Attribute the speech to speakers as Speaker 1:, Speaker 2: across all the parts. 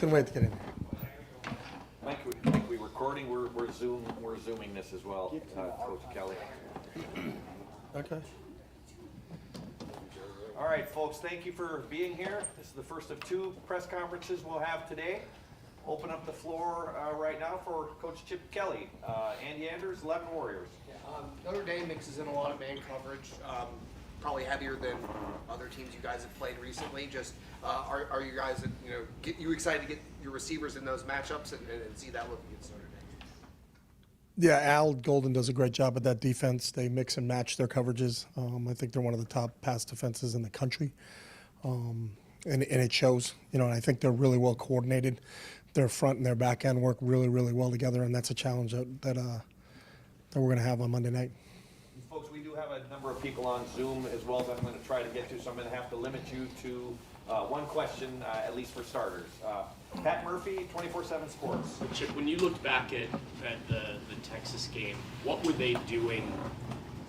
Speaker 1: Couldn't wait to get in.
Speaker 2: Mike, we recording? We're zooming this as well, Coach Kelly.
Speaker 1: Okay.
Speaker 2: All right, folks, thank you for being here. This is the first of two press conferences we'll have today. Open up the floor right now for Coach Chip Kelly. Andy Anders, 11 Warriors.
Speaker 3: Notre Dame mixes in a lot of man coverage, probably heavier than other teams you guys have played recently. Just are you guys, get you excited to get your receivers in those matchups and see that look against Notre Dame?
Speaker 1: Yeah, Al Golden does a great job at that defense. They mix and match their coverages. I think they're one of the top pass defenses in the country, and it shows. And I think they're really well coordinated. Their front and their back end work really, really well together, and that's a challenge that we're going to have on Monday night.
Speaker 2: Folks, we do have a number of people on Zoom as well that I'm going to try to get to, so I'm going to have to limit you to one question, at least for starters. Pat Murphy, 24/7 Sports.
Speaker 4: Chip, when you looked back at the Texas game, what were they doing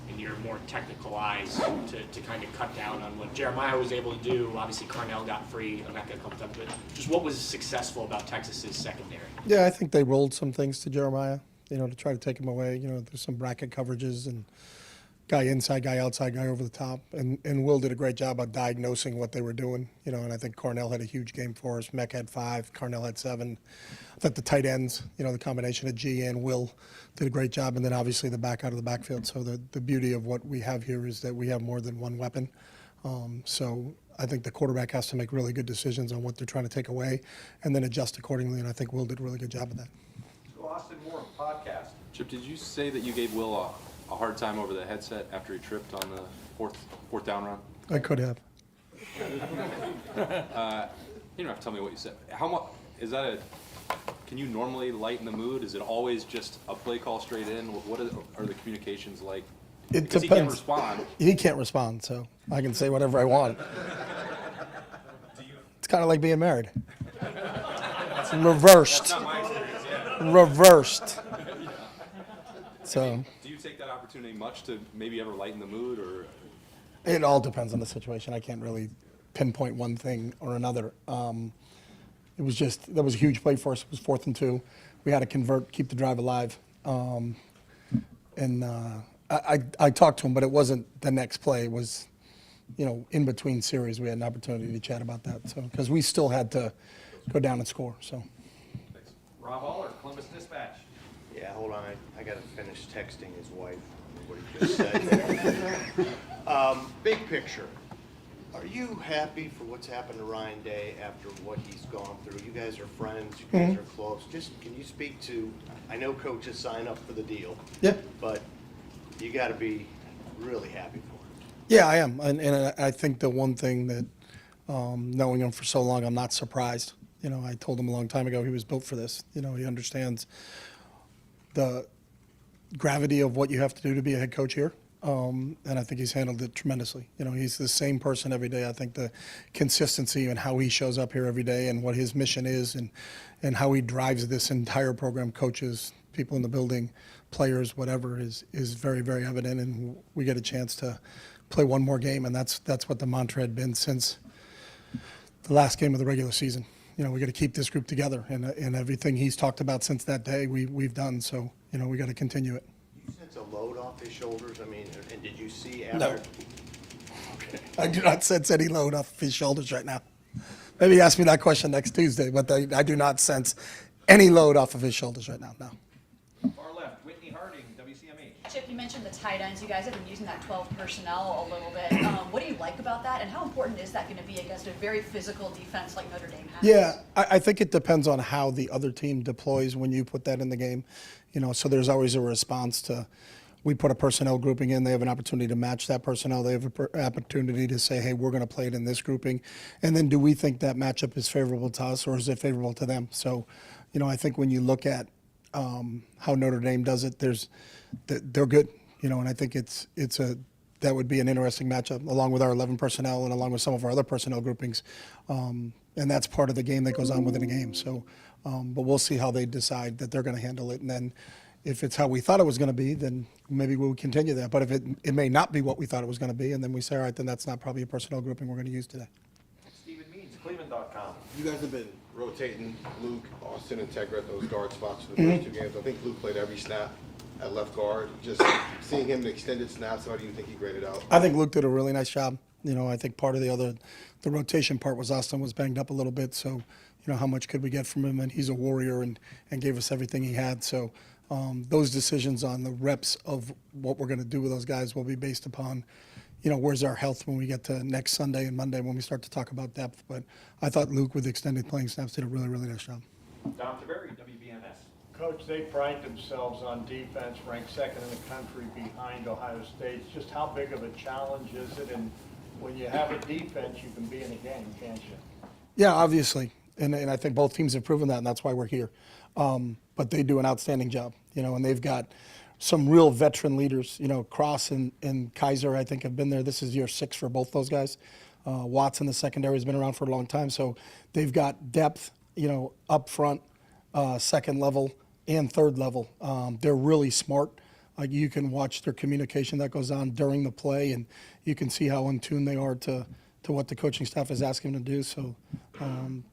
Speaker 4: in your more technical eyes to kind of cut down on what Jeremiah was able to do? Obviously, Carnell got free, Emeka a couple times, but just what was successful about Texas's secondary?
Speaker 1: Yeah, I think they rolled some things to Jeremiah, to try to take him away. There's some bracket coverages and guy inside, guy outside, guy over the top. And Will did a great job of diagnosing what they were doing, and I think Carnell had a huge game for us. Meck had 5, Carnell had 7. I thought the tight ends, the combination of G and Will did a great job, and then obviously the back out of the backfield. So the beauty of what we have here is that we have more than one weapon. So I think the quarterback has to make really good decisions on what they're trying to take away and then adjust accordingly, and I think Will did a really good job of that.
Speaker 2: So Austin Moore, podcast.
Speaker 5: Chip, did you say that you gave Will a hard time over the headset after he tripped on the fourth down run?
Speaker 1: I could have.
Speaker 5: You don't have to tell me what you said. How much is that? Can you normally lighten the mood? Is it always just a play call straight in? What are the communications like?
Speaker 1: It
Speaker 5: because
Speaker 1: depends.
Speaker 5: he can't respond.
Speaker 1: He can't respond, so I can say whatever I want. It's kind of like being married. It's reversed.
Speaker 5: That's not my experience, yeah.
Speaker 1: Reversed. So
Speaker 5: Do you take that opportunity much to maybe ever lighten the mood, or?
Speaker 1: it all depends on the situation. I can't really pinpoint one thing or another. It was just, that was a huge play for us. It was 4th and 2. We had to convert, keep the drive alive. I talked to him, but it wasn't the next play. It was, in between series, we had an opportunity to chat about that. So, because we still had to go down and score. So,
Speaker 2: Thanks. Rob Aller, Columbus Dispatch.
Speaker 6: Yeah, hold on. I got to finish texting his wife. What he just said there. Big picture. Are you happy for what's happened to Ryan Day after what he's gone through? You guys are friends. You guys are close. Just can you speak to? I know coaches sign up for the deal.
Speaker 1: yeah.
Speaker 6: But you got to be really happy for him.
Speaker 1: Yeah, I am. And I think the one thing that, knowing him for so long, I'm not surprised. I told him a long time ago he was built for this. He understands the gravity of what you have to do to be a head coach here. And I think he's handled it tremendously. He's the same person every day. I think the consistency and how he shows up here every day and what his mission is and how he drives this entire program, coaches, people in the building, players, whatever, is very, very evident. And we get a chance to play one more game, and that's what the mantra had been since the last game of the regular season. We got to keep this group together, and everything he's talked about since that day, we've done. So, we got to continue it.
Speaker 6: Do you sense a load off his shoulders? I mean, and did you see after?
Speaker 1: No.
Speaker 6: Okay.
Speaker 1: I do not sense any load off his shoulders right now. Maybe ask me that question next Tuesday, but I do not sense any load off of his shoulders right now, no.
Speaker 2: Far left, Whitney Harding, WCMH.
Speaker 7: Chip, you mentioned the tight ends. You guys have been using that 12 personnel a little bit. What do you like about that, and how important is that going to be against a very physical defense like Notre Dame has?
Speaker 1: Yeah, I think it depends on how the other team deploys when you put that in the game. So there's always a response to, we put a personnel grouping in, they have an opportunity to match that personnel, they have an opportunity to say, hey, we're going to play it in this grouping. And then do we think that matchup is favorable to us or is it favorable to them? So, I think when you look at how Notre Dame does it, they're good, and I think that would be an interesting matchup along with our 11 personnel and along with some of our other personnel groupings. And that's part of the game that goes on within a game. So, but we'll see how they decide that they're going to handle it. And then if it's how we thought it was going to be, then maybe we'll continue that. But if it may not be what we thought it was going to be, and then we say, all right, then that's not probably a personnel grouping we're going to use today.
Speaker 2: Stephen Means, Cleveland.com.
Speaker 8: You guys have been rotating Luke, Austin, and Tegra at those guard spots for the first 2 games. I think Luke played every snap at left guard. Just seeing him in extended snaps, how do you think he graded out?
Speaker 1: I think Luke did a really nice job. I think part of the rotation part was Austin was banged up a little bit. So, how much could we get from him? And he's a warrior and gave us everything he had. So those decisions on the reps of what we're going to do with those guys will be based upon, where's our health when we get to next Sunday and Monday when we start to talk about depth. But I thought Luke, with extended playing snaps, did a really, really nice job.
Speaker 2: Dom Taveri, WBNS.
Speaker 9: Coach, they pride themselves on defense, ranked second in the country behind Ohio State. Just how big of a challenge is it? And when you have a defense, you can be in a game, can't you?
Speaker 1: Yeah, obviously. And I think both teams have proven that, and that's why we're here. But they do an outstanding job, and they've got some real veteran leaders. Cross and Kaiser, I think, have been there. This is year 6 for both those guys. Watson, the secondary, has been around for a long time. So they've got depth, up front, second level, and third level. They're really smart. You can watch their communication that goes on during the play, and you can see how in tune they are to what the coaching staff is asking them to do. So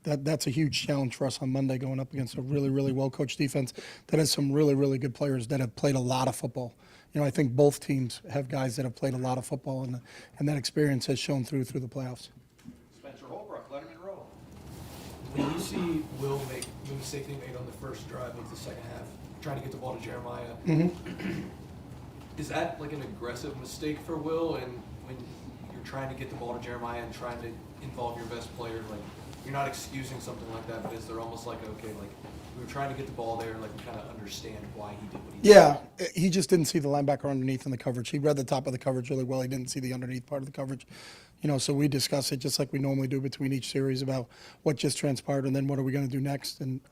Speaker 1: that's a huge challenge for us on Monday, going up against a really, really well-coached defense that has some really, really good players that have played a lot of football. I think both teams have guys that have played a lot of football, and that experience has shown through the playoffs.
Speaker 2: Spencer Holbrook, Letterman Row.
Speaker 10: When you see Will make the mistake they made on the first drive of the second half, trying to get the ball to Jeremiah, is that like an aggressive mistake for Will? And when you're trying to get the ball to Jeremiah and trying to involve your best player, like you're not excusing something like that, but is there almost like, okay, like we were trying to get the ball there, like we kind of understand why he did what he did?
Speaker 1: Yeah, he just didn't see the linebacker underneath in the coverage. He read the top of the coverage really well. He didn't see the underneath part of the coverage. So we discuss it just like we normally do between each series about what just transpired and then what are we going to do next. And,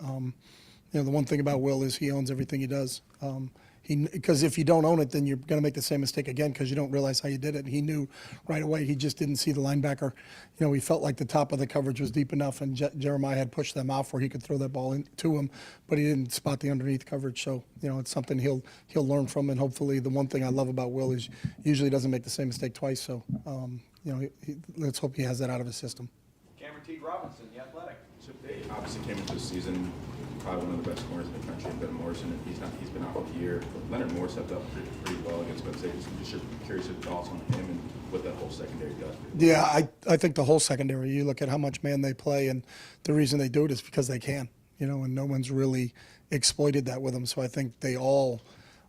Speaker 1: the one thing about Will is he owns everything he does. Because if you don't own it, then you're going to make the same mistake again because you don't realize how you did it. And he knew right away. He just didn't see the linebacker. He felt like the top of the coverage was deep enough, and Jeremiah had pushed them off where he could throw that ball into him, but he didn't spot the underneath coverage. So, it's something he'll learn from, and hopefully the one thing I love about Will is usually doesn't make the same mistake twice. So, let's hope he has that out of his system.
Speaker 2: Cameron T. Robinson, The Athletic.
Speaker 11: So they obviously came into the season probably one of the best corners in the country, Ben Morrison, and he's been out all year. But Leonard Moore stepped up pretty well against Penn State. So I'm just curious your thoughts on him and what that whole secondary does.
Speaker 1: Yeah, I think the whole secondary, you look at how much man they play, and the reason they do it is because they can, and no one's really exploited that with them. So I think they all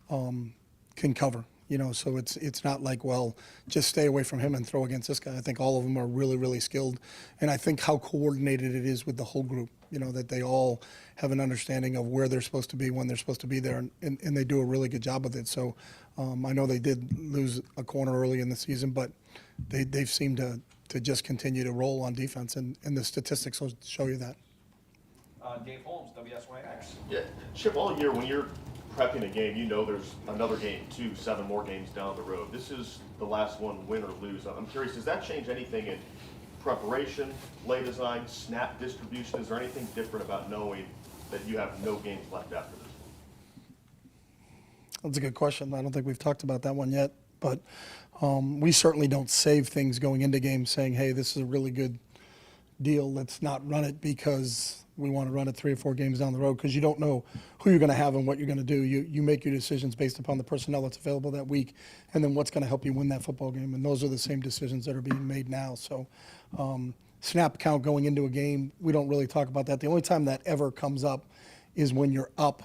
Speaker 1: can cover. So it's not like, well, just stay away from him and throw against this guy. I think all of them are really, really skilled. And I think how coordinated it is with the whole group, that they all have an understanding of where they're supposed to be, when they're supposed to be there, and they do a really good job with it. So I know they did lose a corner early in the season, but they've seemed to just continue to roll on defense, and the statistics will show you that.
Speaker 2: Dave Holmes, WSYX.
Speaker 12: Yeah, Chip, all year when you're prepping a game, there's another game, 7 more games down the road. This is the last one, win or lose. I'm curious, does that change anything in preparation, play design, snap distribution? Is there anything different about knowing that you have no games left after this?
Speaker 1: That's a good question. I don't think we've talked about that one yet, but we certainly don't save things going into games saying, hey, this is a really good deal. Let's not run it because we want to run it 3 or 4 games down the road, because you don't know who you're going to have and what you're going to do. You make your decisions based upon the personnel that's available that week, and then what's going to help you win that football game. And those are the same decisions that are being made now. So snap count going into a game, we don't really talk about that. The only time that ever comes up is when you're up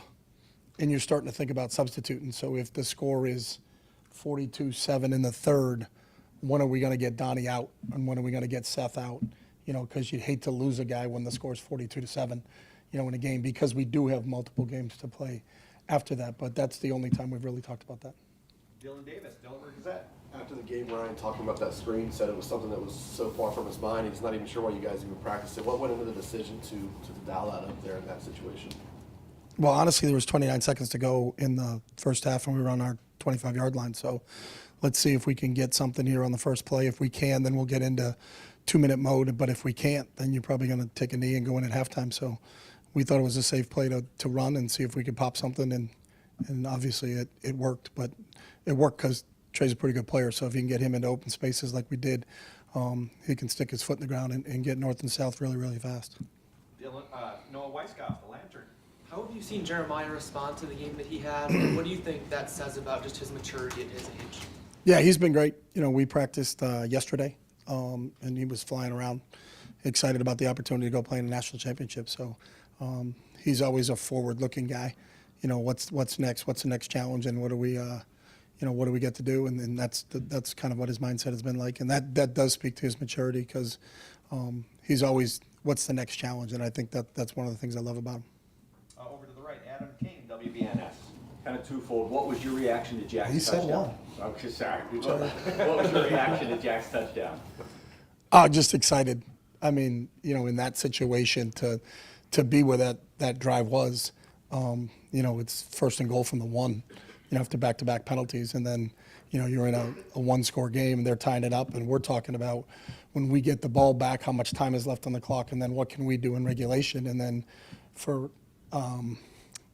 Speaker 1: and you're starting to think about substituting. So if the score is 42-7 in the third, when are we going to get Donnie out, and when are we going to get Seth out? Because you'd hate to lose a guy when the score is 42-7, in a game, because we do have multiple games to play after that. But that's the only time we've really talked about that.
Speaker 2: Dylan Davis, Delaware Gazette.
Speaker 13: After the game, Ryan, talking about that screen, said it was something that was so far from his mind, he's not even sure why you guys even practiced it. What went into the decision to dial that up there in that situation?
Speaker 1: Well, honestly, there was 29 seconds to go in the first half, and we were on our 25-yard line. So let's see if we can get something here on the first play. If we can, then we'll get into 2-minute mode. But if we can't, then you're probably going to take a knee and go in at halftime. So we thought it was a safe play to run and see if we could pop something. And obviously it worked. But it worked because Trey's a pretty good player. So if you can get him into open spaces like we did, he can stick his foot in the ground and get north and south really, really fast.
Speaker 2: Noah Weiskopf, the Lantern.
Speaker 14: How have you seen Jeremiah respond to the game that he had? And what do you think that says about just his maturity at his age?
Speaker 1: Yeah, he's been great. You know, we practiced yesterday, and he was flying around, excited about the opportunity to go play in the national championship. So he's always a forward-looking guy. You know, what's next? What's the next challenge? And what do we, what do we get to do? And that's kind of what his mindset has been like. And that does speak to his maturity because he's always, what's the next challenge? And I think that's one of the things I love about him.
Speaker 2: Over to the right, Adam King, WBNS.
Speaker 15: Kind of twofold. What was your reaction to Jack's
Speaker 1: He said
Speaker 15: touchdown?
Speaker 1: one.
Speaker 15: Okay, sorry. What was your reaction to Jack's touchdown?
Speaker 1: Just excited. I mean, in that situation to be where that drive was, it's first and goal from the one, after back-to-back penalties. And then, you're in a one-score game and they're tying it up. And we're talking about when we get the ball back, how much time is left on the clock, and then what can we do in regulation. And then for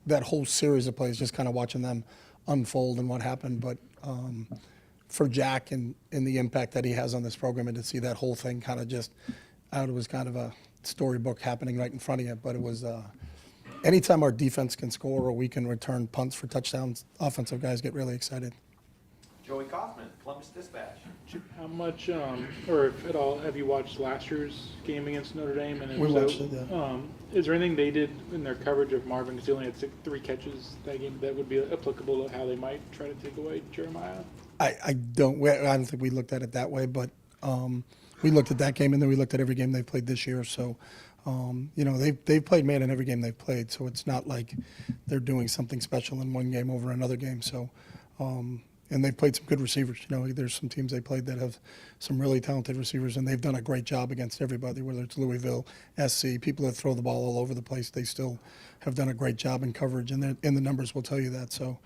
Speaker 1: that whole series of plays, just kind of watching them unfold and what happened. But for Jack and the impact that he has on this program, and to see that whole thing kind of just out, it was kind of a storybook happening right in front of you. But it was anytime our defense can score or we can return punts for touchdowns, offensive guys get really excited.
Speaker 2: Joey Kaufman, Columbus Dispatch.
Speaker 16: How much, or if at all, have you watched last year's game against Notre Dame? And if
Speaker 1: We
Speaker 16: so,
Speaker 1: watched it, yeah.
Speaker 16: Is there anything they did in their coverage of Marvin, because he only had 3 catches that game, that would be applicable to how they might try to take away Jeremiah?
Speaker 1: I don't think we looked at it that way, but we looked at that game and then we looked at every game they've played this year. So, they've played man in every game they've played. So it's not like they're doing something special in one game over another game. So, and they've played some good receivers. There's some teams they played that have some really talented receivers, and they've done a great job against everybody, whether it's Louisville, SC, people that throw the ball all over the place. They still have done a great job in coverage, and the numbers will tell you that. So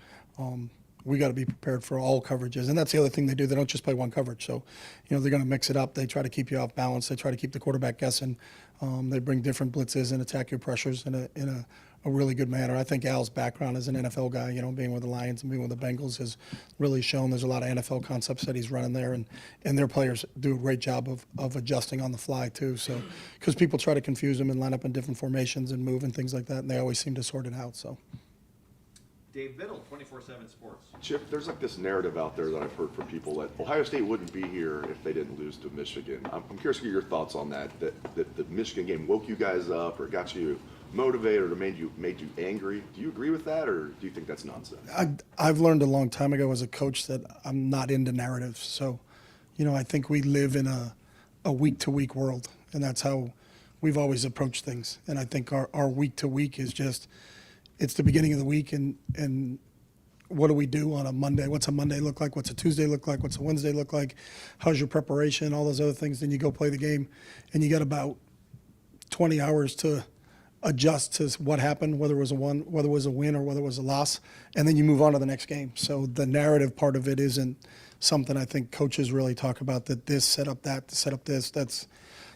Speaker 1: we got to be prepared for all coverages. And that's the other thing they do. They don't just play one coverage. So, they're going to mix it up. They try to keep you off balance. They try to keep the quarterback guessing. They bring different blitzes and attack your pressures in a really good manner. I think Al's background as an NFL guy, being with the Lions and being with the Bengals has really shown there's a lot of NFL concepts that he's running there, and their players do a great job of adjusting on the fly too. So, because people try to confuse them and line up in different formations and move and things like that, and they always seem to sort it out. So.
Speaker 2: Dave Biddle, 24/7 Sports.
Speaker 17: Chip, there's like this narrative out there that I've heard from people that Ohio State wouldn't be here if they didn't lose to Michigan. I'm curious to get your thoughts on that the Michigan game woke you guys up or got you motivated or made you angry. Do you agree with that, or do you think that's nonsense?
Speaker 1: I've learned a long time ago as a coach that I'm not into narratives. So, I think we live in a week-to-week world, and that's how we've always approached things. And I think our week-to-week is just, it's the beginning of the week, and what do we do on a Monday? What's a Monday look like? What's a Tuesday look like? What's a Wednesday look like? How's your preparation? All those other things. Then you go play the game, and you got about 20 hours to adjust to what happened, whether it was a win or whether it was a loss, and then you move on to the next game. So the narrative part of it isn't something I think coaches really talk about, that this set up that, set up this. That's,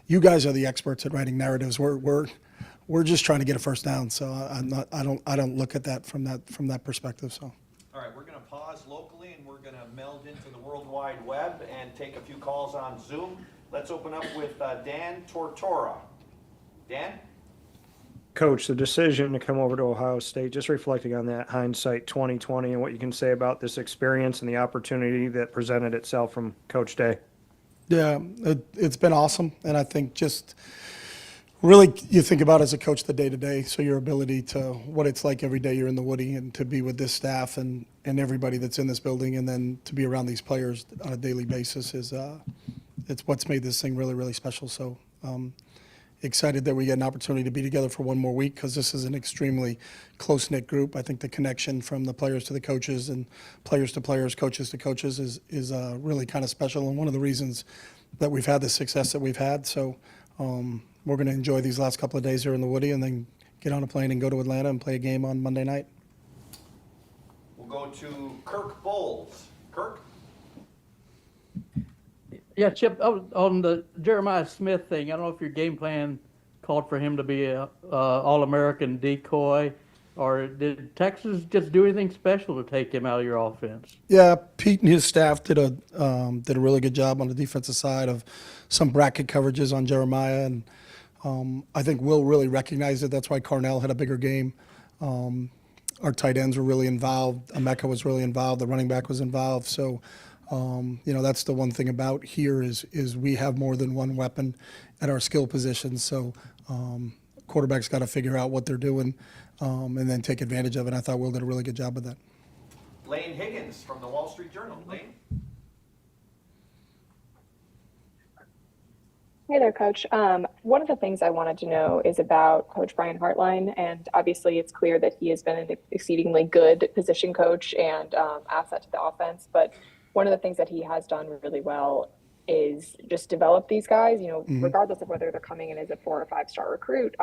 Speaker 1: you guys are the experts at writing narratives. We're just trying to get a first down. So I don't look at that from that perspective. So.
Speaker 2: All right, we're going to pause locally and we're going to meld into the World Wide Web and take a few calls on Zoom. Let's open up with Dan Tortora. Dan?
Speaker 18: Coach, the decision to come over to Ohio State, just reflecting on that hindsight 2020 and what you can say about this experience and the opportunity that presented itself from Coach Day.
Speaker 1: Yeah, it's been awesome. And I think just really you think about as a coach the day-to-day, so your ability to what it's like every day you're in the Woody and to be with this staff and everybody that's in this building, and then to be around these players on a daily basis is it's what's made this thing really, really special. So excited that we get an opportunity to be together for one more week, because this is an extremely close-knit group. I think the connection from the players to the coaches and players to players, coaches to coaches is really kind of special, and one of the reasons that we've had the success that we've had. So we're going to enjoy these last couple of days here in the Woody and then get on a plane and go to Atlanta and play a game on Monday night.
Speaker 2: We'll go to Kirk Bowles. Kirk?
Speaker 19: Yeah, Chip, on the Jeremiah Smith thing, I don't know if your game plan called for him to be a All-American decoy, or did Texas just do anything special to take him out of your offense?
Speaker 1: Yeah, Pete and his staff did a really good job on the defensive side of some bracket coverages on Jeremiah, and I think Will really recognized it. That's why Carnell had a bigger game. Our tight ends were really involved. Emeka was really involved. The running back was involved. So, that's the one thing about here is we have more than one weapon at our skill positions. So, quarterback's got to figure out what they're doing and then take advantage of it. I thought Will did a really good job with that.
Speaker 2: Lane Higgins from the Wall Street Journal. Lane?
Speaker 20: Hey there, Coach. One of the things I wanted to know is about Coach Brian Hartline, and obviously it's clear that he has been an exceedingly good position coach and asset to the offense, but one of the things that he has done really well is just develop these guys, regardless of whether they're coming in as a 4 or 5 star recruit,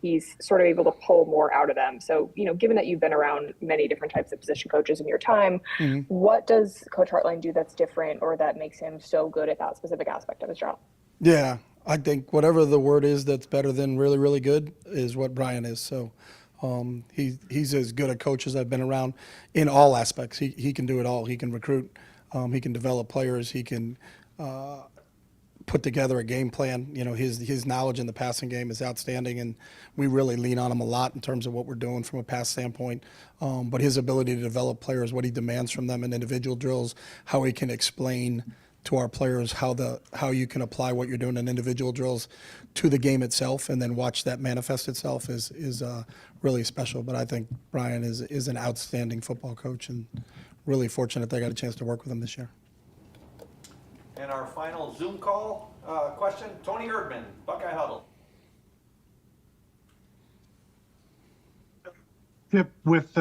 Speaker 20: he's sort of able to pull more out of them. So, given that you've been around many different types of position coaches in your time, what does Coach Hartline do that's different or that makes him so good at that specific aspect of his job?
Speaker 1: Yeah, I think whatever the word is that's better than really, really good is what Brian is. So he's as good a coach as I've been around in all aspects. He can do it all. He can recruit. He can develop players. He can put together a game plan. His knowledge in the passing game is outstanding, and we really lean on him a lot in terms of what we're doing from a pass standpoint. But his ability to develop players, what he demands from them in individual drills, how he can explain to our players how you can apply what you're doing in individual drills to the game itself, and then watch that manifest itself is really special. But I think Brian is an outstanding football coach, and really fortunate that I got a chance to work with him this year.
Speaker 2: And our final Zoom call question, Tony Erdman, Buckeye Huddle.
Speaker 21: Yep, with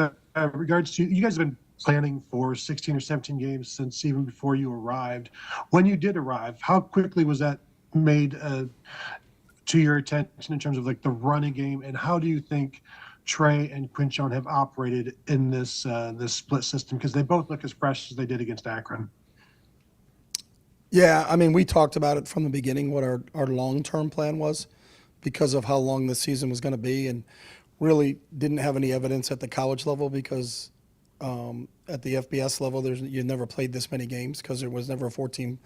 Speaker 21: regards to, you guys have been planning for 16 or 17 games since even before you arrived. When you did arrive, how quickly was that made to your attention in terms of like the running game, and how do you think Trey and Quinchon have operated in this this split system, because they both look as fresh as they did against Akron?
Speaker 1: Yeah, I mean, we talked about it from the beginning, what our long-term plan was because of how long the season was going to be, and really didn't have any evidence at the college level because at the FBS level, you never played this many games because there was never a 4-game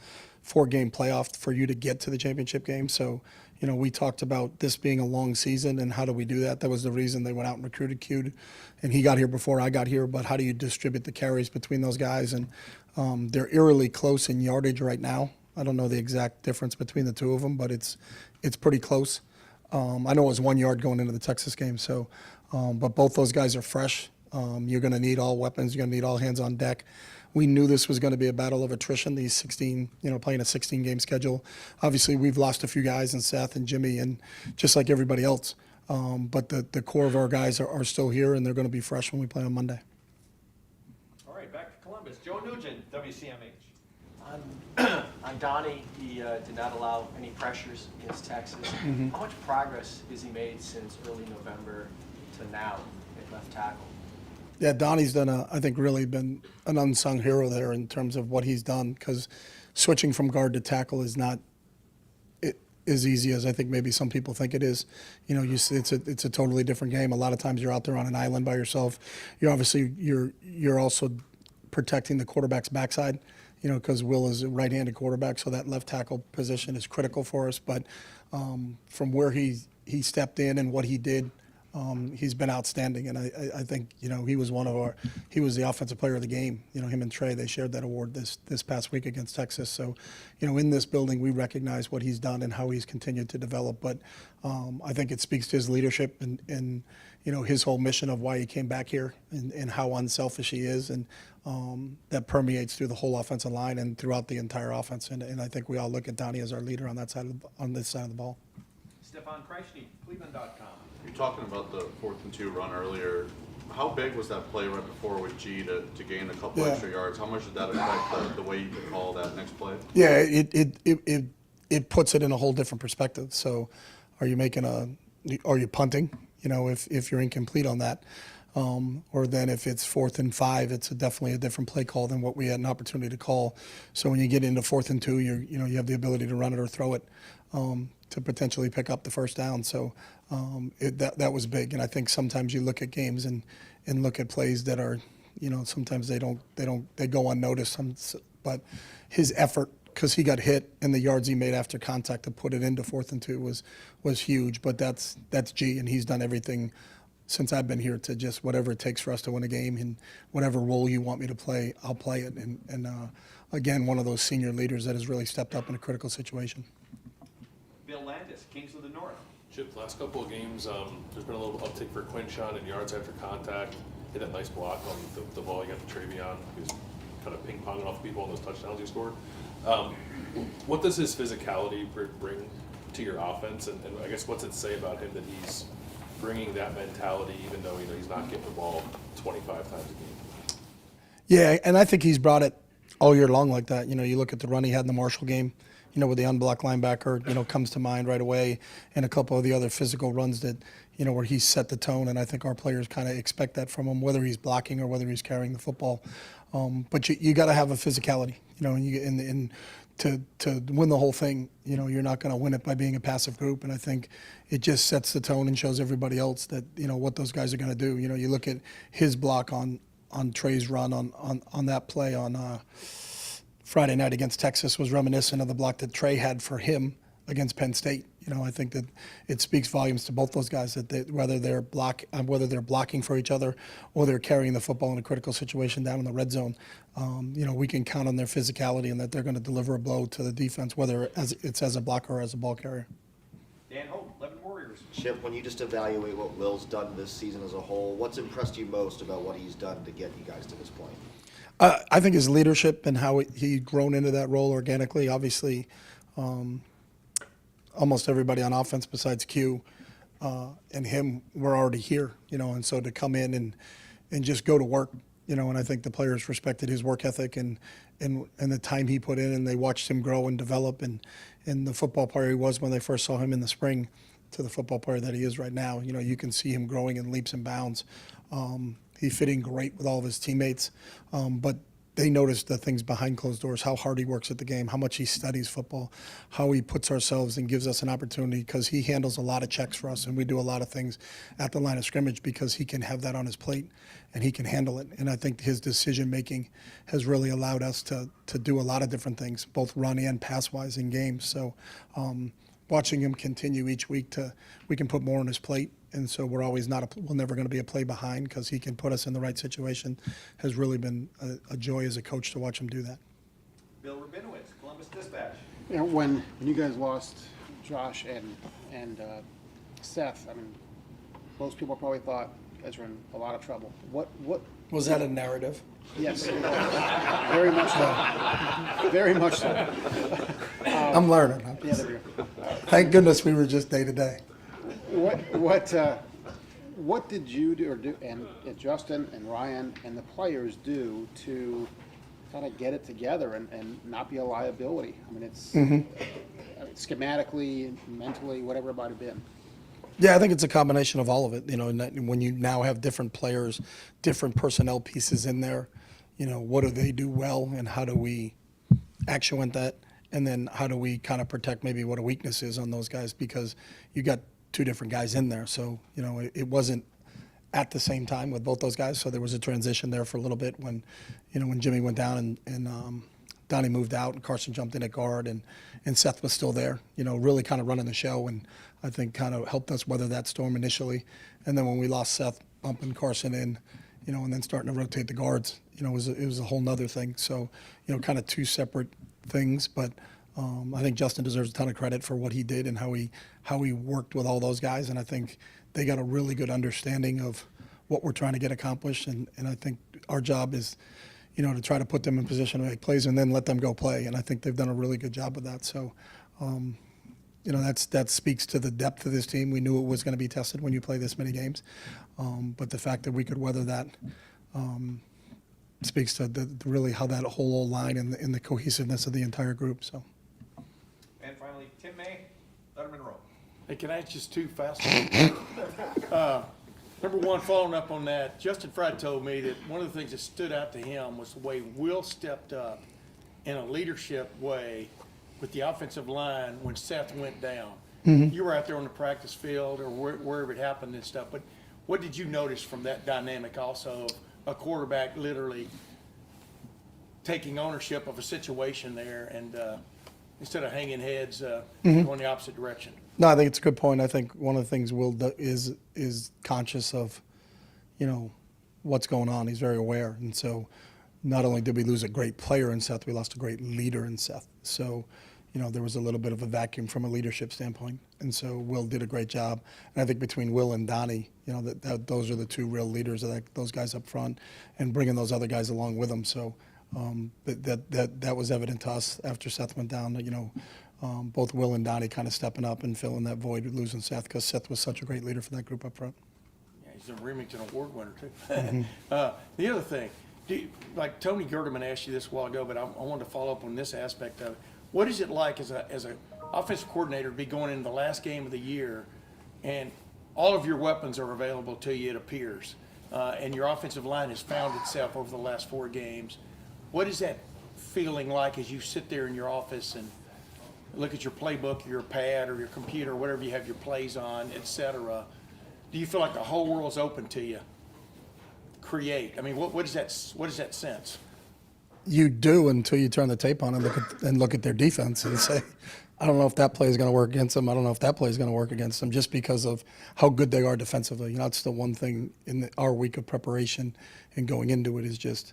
Speaker 1: playoff for you to get to the championship game. So, we talked about this being a long season and how do we do that. That was the reason they went out and recruited Q, and he got here before I got here. But how do you distribute the carries between those guys? And they're eerily close in yardage right now. I don't know the exact difference between the two of them, but it's pretty close. I know it was 1 yard going into the Texas game. So, but both those guys are fresh. You're going to need all weapons. You're going to need all hands on deck. We knew this was going to be a battle of attrition, these 16, playing a 16-game schedule. Obviously, we've lost a few guys in Seth and Jimmy, and just like everybody else. But the core of our guys are still here, and they're going to be fresh when we play on Monday.
Speaker 2: All right, back to Columbus. Joe Nugent, WCMH.
Speaker 22: On Donnie, he did not allow any pressures against Texas. How much progress has he made since early November to now at left tackle?
Speaker 1: Yeah, Donnie's done I think really been an unsung hero there in terms of what he's done, because switching from guard to tackle is not as easy as I think maybe some people think it is. It's a totally different game. A lot of times you're out there on an island by yourself. You're also protecting the quarterback's backside, because Will is a right-handed quarterback, so that left tackle position is critical for us. But from where he stepped in and what he did, he's been outstanding, and I think he was he was the offensive player of the game. Him and Trey, they shared that award this past week against Texas. So, in this building, we recognize what he's done and how he's continued to develop. But I think it speaks to his leadership and his whole mission of why he came back here and how unselfish he is, and that permeates through the whole offensive line and throughout the entire offense. And I think we all look at Donnie as our leader on this side of the ball.
Speaker 2: Stefan Kreisny, Cleveland.com.
Speaker 23: You're talking about the 4th and 2 run earlier. How big was that play right before with G to gain a couple extra yards? How much did that affect the way you could call that next play?
Speaker 1: Yeah, it puts it in a whole different perspective. So, are you punting? If you're incomplete on that, or then if it's 4th and 5, it's definitely a different play call than what we had an opportunity to call. So when you get into 4th and 2, you have the ability to run it or throw it to potentially pick up the first down. So that was big. And I think sometimes you look at games and look at plays that are, sometimes they go unnoticed. But his effort because he got hit and the yards he made after contact to put it into 4th and 2 was huge. But that's G, and he's done everything since I've been here to just whatever it takes for us to win a game, and whatever role you want me to play, I'll play it. And again, one of those senior leaders that has really stepped up in a critical situation.
Speaker 2: Bill Landis, Kings of the North.
Speaker 3: Chip, the last couple of games, there's been a little uptick for Quinshon in yards after contact. Hit that nice block on the ball you got to Travion. He was kind of ping-ponging off people on those touchdowns he scored. What does his physicality bring to your offense? And I guess what's it say about him that he's bringing that mentality even though he's not getting the ball 25 times a game?
Speaker 1: Yeah, and I think he's brought it all year long like that. You look at the run he had in the Marshall game, with the unblocked linebacker, comes to mind right away, and a couple of the other physical runs that, where he set the tone, and I think our players kind of expect that from him, whether he's blocking or whether he's carrying the football. But you got to have a physicality, and to win the whole thing, you're not going to win it by being a passive group, and I think it just sets the tone and shows everybody else that, what those guys are going to do. You look at his block on Trey's run on that play on Friday night against Texas was reminiscent of the block that Trey had for him against Penn State. I think that it speaks volumes to both those guys that whether they're blocking for each other or they're carrying the football in a critical situation down in the red zone, we can count on their physicality and that they're going to deliver a blow to the defense, whether it's as a blocker or as a ball carrier.
Speaker 2: Dan Hope, 11 Warriors.
Speaker 4: Chip, when you just evaluate what Will's done this season as a whole, what's impressed you most about what he's done to get you guys to this point?
Speaker 1: I think his leadership and how he's grown into that role organically. Obviously, almost everybody on offense besides Q and him were already here, and so to come in and just go to work, and I think the players respected his work ethic and the time he put in, and they watched him grow and develop, and the football player he was when they first saw him in the spring to the football player that he is right now. You can see him growing in leaps and bounds. He fit in great with all of his teammates, but they noticed the things behind closed doors, how hard he works at the game, how much he studies football, how he puts ourselves and gives us an opportunity, because he handles a lot of checks for us, and we do a lot of things at the line of scrimmage because he can have that on his plate and he can handle it. And I think his decision-making has really allowed us to do a lot of different things, both run and pass-wise in games. So watching him continue each week we can put more on his plate. And so we're never going to be a play behind because he can put us in the right situation. Has really been a joy as a coach to watch him do that.
Speaker 2: Bill Rabinowitz, Columbus Dispatch.
Speaker 5: When you guys lost Josh and Seth, I mean, most people probably thought you guys were in a lot of trouble. What
Speaker 1: was that a narrative?
Speaker 5: Yes, it was. Very much so. Very much so.
Speaker 1: I'm learning.
Speaker 5: Yeah, there we go.
Speaker 1: Thank goodness we were just day to day.
Speaker 5: What did you do, and Justin and Ryan and the players do to kind of get it together and not be a liability? I mean, it's schematically, mentally, whatever it might have been.
Speaker 1: Yeah, I think it's a combination of all of it. When you now have different players, different personnel pieces in there, what do they do well and how do we actuate that? And then how do we kind of protect maybe what a weakness is on those guys, because you got two different guys in there. So, it wasn't at the same time with both those guys. So there was a transition there for a little bit when Jimmy went down and Donnie moved out and Carson jumped in at guard and Seth was still there, really kind of running the show, and I think kind of helped us weather that storm initially. And then when we lost Seth, bumping Carson in, and then starting to rotate the guards, it was a whole nother thing. So, kind of two separate things, but I think Justin deserves a ton of credit for what he did and how he worked with all those guys, and I think they got a really good understanding of what we're trying to get accomplished, and I think our job is, to try to put them in position to make plays and then let them go play, and I think they've done a really good job with that. So, that speaks to the depth of this team. We knew it was going to be tested when you play this many games, but the fact that we could weather that speaks to really how that whole old line and the cohesiveness of the entire group. So.
Speaker 2: And finally, Tim May, Letterman Row.
Speaker 24: Hey, can I ask just two fast Number one, following up on that, Justin Fry told me that one of the things that stood out to him was the way Will stepped up in a leadership way with the offensive line when Seth went down.
Speaker 1: Mm-hmm.
Speaker 24: You were out there on the practice field or wherever it happened and stuff, but what did you notice from that dynamic also, a quarterback literally taking ownership of a situation there and instead of hanging heads,
Speaker 1: Mhm.
Speaker 24: going the opposite direction.
Speaker 1: No, I think it's a good point. I think one of the things Will is conscious of, what's going on. He's very aware, and so not only did we lose a great player in Seth, we lost a great leader in Seth. So, there was a little bit of a vacuum from a leadership standpoint, and so Will did a great job. And I think between Will and Donnie, those are the two real leaders, those guys up front, and bringing those other guys along with them. So that was evident to us after Seth went down. Both Will and Donnie kind of stepping up and filling that void with losing Seth, because Seth was such a great leader for that group up front.
Speaker 24: Yeah, he's a Remington Award winner too.
Speaker 1: Mhm.
Speaker 24: The other thing, like Tony Gerdeman asked you this a while ago, but I wanted to follow up on this aspect of it. What is it like as a offensive coordinator to be going into the last game of the year, and all of your weapons are available to you, it appears, and your offensive line has found itself over the last 4 games? What is that feeling like as you sit there in your office and look at your playbook, your pad, or your computer, or whatever you have your plays on, et cetera? Do you feel like the whole world's open to you? Create. I mean, what is that sense?
Speaker 1: You do, until you turn the tape on and look at their defense and say, I don't know if that play is going to work against them. I don't know if that play is going to work against them, just because of how good they are defensively. It's the one thing in our week of preparation and going into it is just,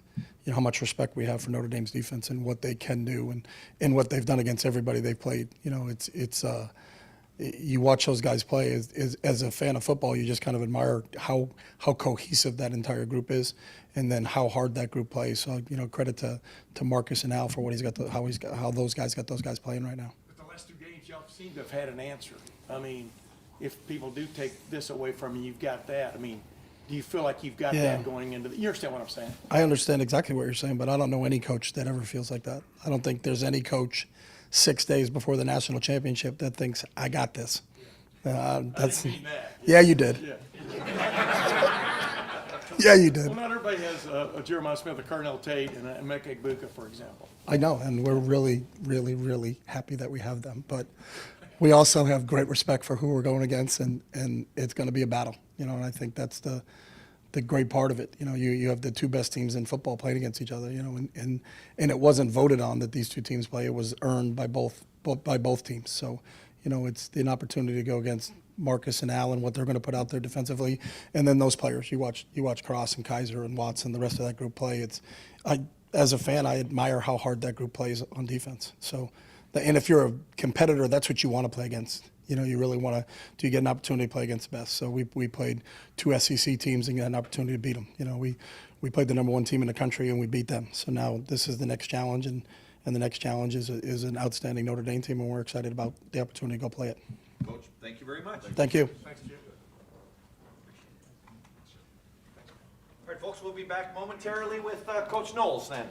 Speaker 1: how much respect we have for Notre Dame's defense and what they can do and what they've done against everybody they've played. You watch those guys play as a fan of football, you just kind of admire how cohesive that entire group is, and then how hard that group plays. So, credit to Marcus and Al for what he's got, how those guys got those guys playing right now.
Speaker 24: But the last 2 games, y'all seem to have had an answer. I mean, if people do take this away from you, you've got that. I mean, do you feel like you've got
Speaker 1: Yeah.
Speaker 24: that going into you understand what I'm saying?
Speaker 1: I understand exactly what you're saying, but I don't know any coach that ever feels like that. I don't think there's any coach 6 days before the national championship that thinks, I got this. That's,
Speaker 24: I didn't mean that.
Speaker 1: yeah, you did.
Speaker 24: Yeah.
Speaker 1: Yeah, you did.
Speaker 24: Well, not everybody has a Jeremiah Smith, a Carnell Tate, and a Meke Egbuka, for example.
Speaker 1: I know, and we're really, really, really happy that we have them. But we also have great respect for who we're going against, and it's going to be a battle. And I think that's the great part of it. You have the 2 best teams in football playing against each other. And it wasn't voted on that these 2 teams play. It was earned by both teams. So, it's an opportunity to go against Marcus and Allen, what they're going to put out there defensively, and then those players. You watch Cross and Kaiser and Watson, the rest of that group play. As a fan, I admire how hard that group plays on defense. So, and if you're a competitor, that's what you want to play against. You really want to. Do you get an opportunity to play against the best? So we played 2 SEC teams and got an opportunity to beat them. We played the number 1 team in the country and we beat them. So now this is the next challenge, and the next challenge is an outstanding Notre Dame team, and we're excited about the opportunity to go play it.
Speaker 2: Coach, thank you very much.
Speaker 1: Thank you.
Speaker 24: Thanks, Jim.
Speaker 2: All right, folks, we'll be back momentarily with Coach Knowles then.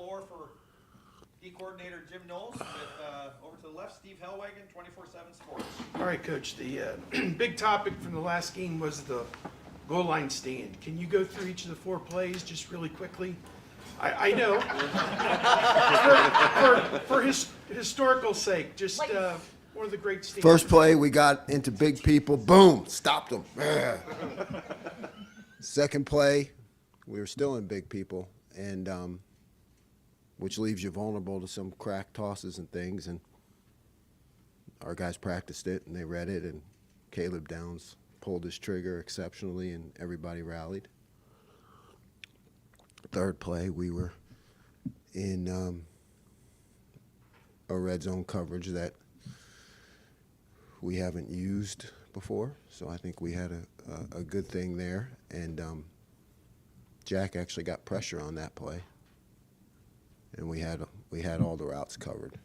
Speaker 2: floor for D coordinator Jim Knowles with, over to the left, Steve Hellwagon, 24/7 Sports.
Speaker 6: All right, Coach, the big topic from the last game was the goal line stand. Can you go through each of the 4 plays just really quickly? I know. for historical sake, just one of the great stands.
Speaker 7: First play, we got into big people. Boom, stopped them. Second play, we were still in big people, and which leaves you vulnerable to some crack tosses and things. And our guys practiced it, and they read it, and Caleb Downs pulled his trigger exceptionally, and everybody rallied. Third play, we were in a red zone coverage that we haven't used before, so I think we had a good thing there. And Jack actually got pressure on that play, and we had all the routes covered.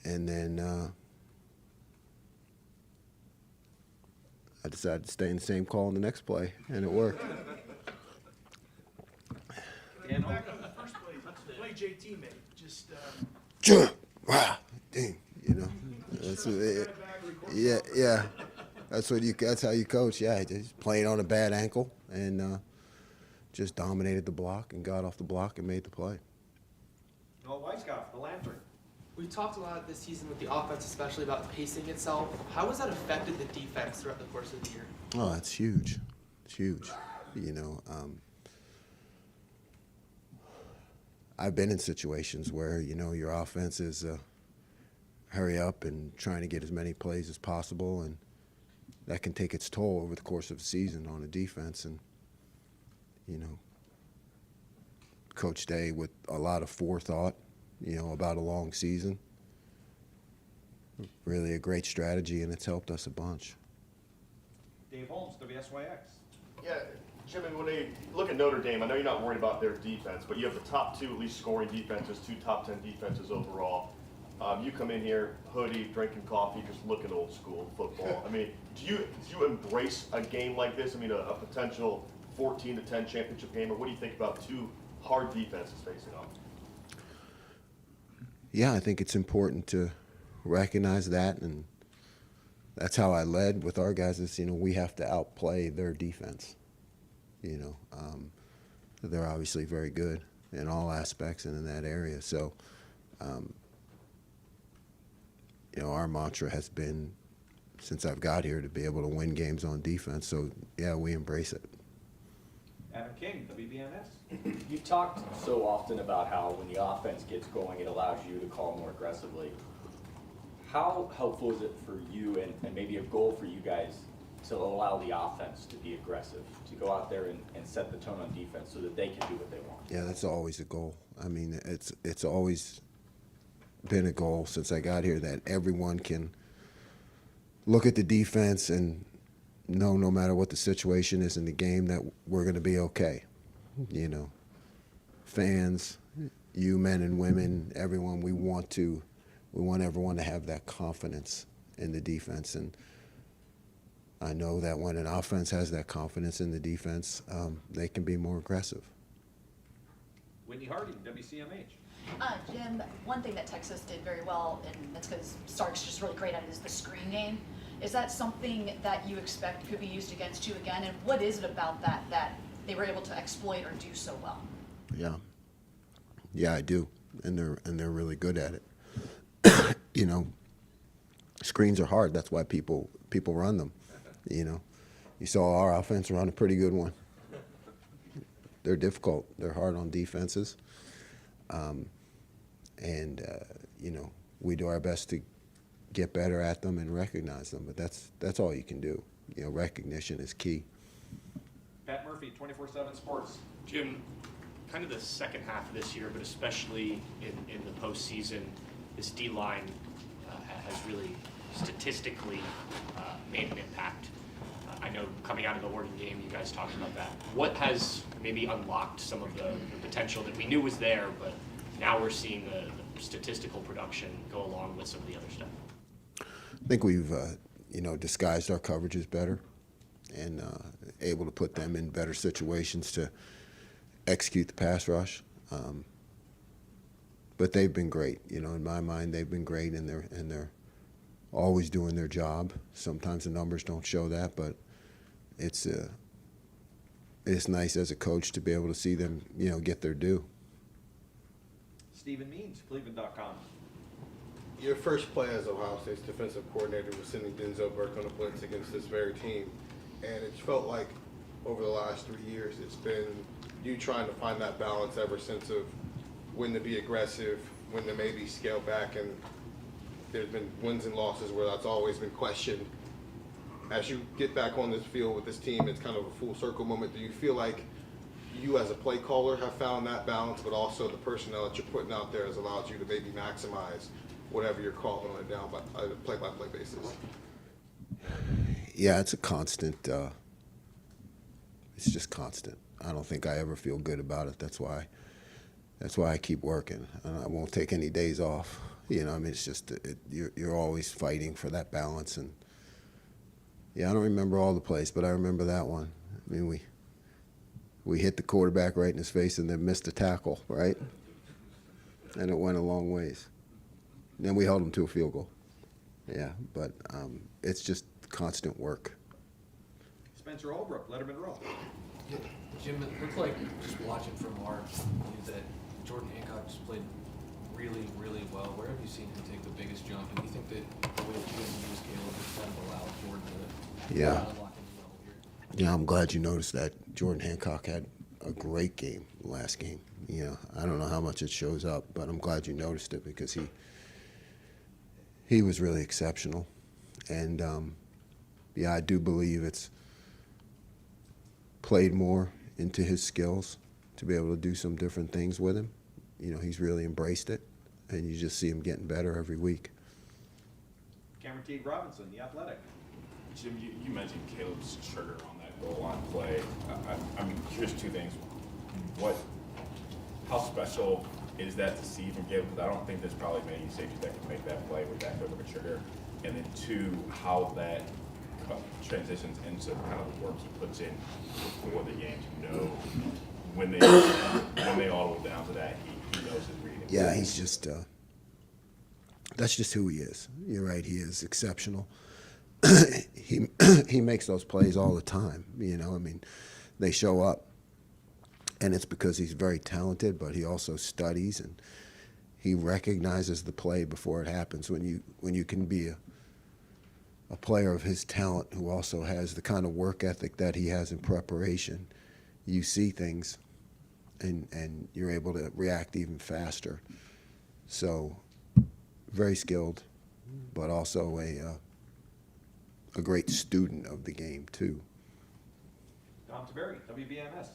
Speaker 7: And then I decided to stay in the same call in the next play, and it worked.
Speaker 6: Back on the first play JT made, just
Speaker 7: Ding, you know. That's yeah. That's how you coach. Yeah, just playing on a bad ankle and just dominated the block and got off the block and made the play.
Speaker 2: Noah Weisskopf, the Lantern.
Speaker 14: We talked a lot this season with the offense, especially about pacing itself. How has that affected the defense throughout the course of the year?
Speaker 7: Oh, it's huge. It's huge. You know, I've been in situations where, you know, your offense is hurry up and trying to get as many plays as possible, and that can take its toll over the course of a season on a defense. And, you know, Coach Day with a lot of forethought, you know, about a long season. Really a great strategy, and it's helped us a bunch.
Speaker 2: Dave Holmes, WSYX.
Speaker 12: Yeah, Jim, when they look at Notre Dame, I know you're not worried about their defense, but you have the top 2 at least scoring defenses, 2 top 10 defenses overall. You come in here, hoodie, drinking coffee, just looking old school football. I mean, do you embrace a game like this? I mean, a potential 14-10 championship game, or what do you think about 2 hard defenses facing off?
Speaker 7: Yeah, I think it's important to recognize that, and that's how I led with our guys. Is, you know, we have to outplay their defense. You know, they're obviously very good in all aspects and in that area. So, you know, our mantra has been, since I've got here, to be able to win games on defense. So, yeah, we embrace it.
Speaker 2: Adam King, WBNS.
Speaker 15: You talked so often about how when the offense gets going, it allows you to call more aggressively. How helpful is it for you and maybe a goal for you guys to allow the offense to be aggressive, to go out there and set the tone on defense so that they can do what they want?
Speaker 7: Yeah, that's always a goal. I mean, it's always been a goal since I got here that everyone can look at the defense and know no matter what the situation is in the game that we're going to be okay. You know, fans, you men and women, everyone, we want everyone to have that confidence in the defense. And I know that when an offense has that confidence in the defense, they can be more aggressive.
Speaker 2: Whitney Harding, WCMH.
Speaker 8: Jim, one thing that Texas did very well, and that's because Stark's just really great at it, is the screen game. Is that something that you expect could be used against you again? And what is it about that they were able to exploit or do so well?
Speaker 7: Yeah, I do, and they're really good at it. You know, screens are hard. That's why people run them. You know, you saw our offense run a pretty good one. They're difficult. They're hard on defenses, you know, we do our best to get better at them and recognize them. But that's all you can do. You know, recognition is key.
Speaker 2: Pat Murphy, 24/7 Sports.
Speaker 9: Jim, kind of the second half of this year, but especially in the postseason, this D-line has really statistically made an impact. I know coming out of the Oregon game, you guys talked about that. What has maybe unlocked some of the potential that we knew was there, but now we're seeing the statistical production go along with some of the other stuff?
Speaker 7: I think we've, you know, disguised our coverages better and able to put them in better situations to execute the pass rush. But they've been great. You know, in my mind, they've been great, and they're always doing their job. Sometimes the numbers don't show that, but it's nice as a coach to be able to see them, you know, get their due.
Speaker 2: Stephen Means, Cleveland.com.
Speaker 10: Your first play as Ohio State's defensive coordinator was sending Denzel Burke on a blitz against this very team. And it's felt like over the last 3 years, it's been you trying to find that balance ever since of when to be aggressive, when to maybe scale back. And there's been wins and losses where that's always been questioned. As you get back on this field with this team, it's kind of a full circle moment. Do you feel like you as a play caller have found that balance, but also the personnel that you're putting out there has allowed you to maybe maximize whatever you're calling on a play-by-play basis?
Speaker 7: Yeah, it's a constant. It's just constant. I don't think I ever feel good about it. That's why I keep working. I won't take any days off. You know, I mean, it's just you're always fighting for that balance. And yeah, I don't remember all the plays, but I remember that one. I mean, we hit the quarterback right in his face and then missed a tackle, right? And it went a long ways. Then we held him to a field goal. Yeah, but it's just constant work.
Speaker 2: Spencer Holbrook, Letterman Row.
Speaker 11: Jim, it looked like just watching from our view that Jordan Hancock just played really, really well. Where have you seen him take the biggest jump? And do you think that the way that you guys use Caleb has kind of allowed Jordan to unlock his level here?
Speaker 7: Yeah, I'm glad you noticed that. Jordan Hancock had a great game last game. You know, I don't know how much it shows up, but I'm glad you noticed it because he was really exceptional. And yeah, I do believe it's played more into his skills to be able to do some different things with him. You know, he's really embraced it, and you just see him getting better every week.
Speaker 2: Cameron Teague Robinson, The Athletic.
Speaker 13: Jim, you mentioned Caleb's trigger on that goal line play. I mean, here's two things. How special is that to see from Caleb? Because I don't think there's probably many safeties that can make that play with that good of a trigger. And then two, how that transitions into kind of the work he puts in before the game to know when they audible down to that, he knows his reading.
Speaker 7: Yeah, he's just that's just who he is. You're right, he is exceptional. He makes those plays all the time. You know, I mean, they show up, and it's because he's very talented, but he also studies and he recognizes the play before it happens. When you can be a player of his talent who also has the kind of work ethic that he has in preparation, you see things and you're able to react even faster. So very skilled, but also a great student of the game too.
Speaker 2: Tom Taberry, WBMS.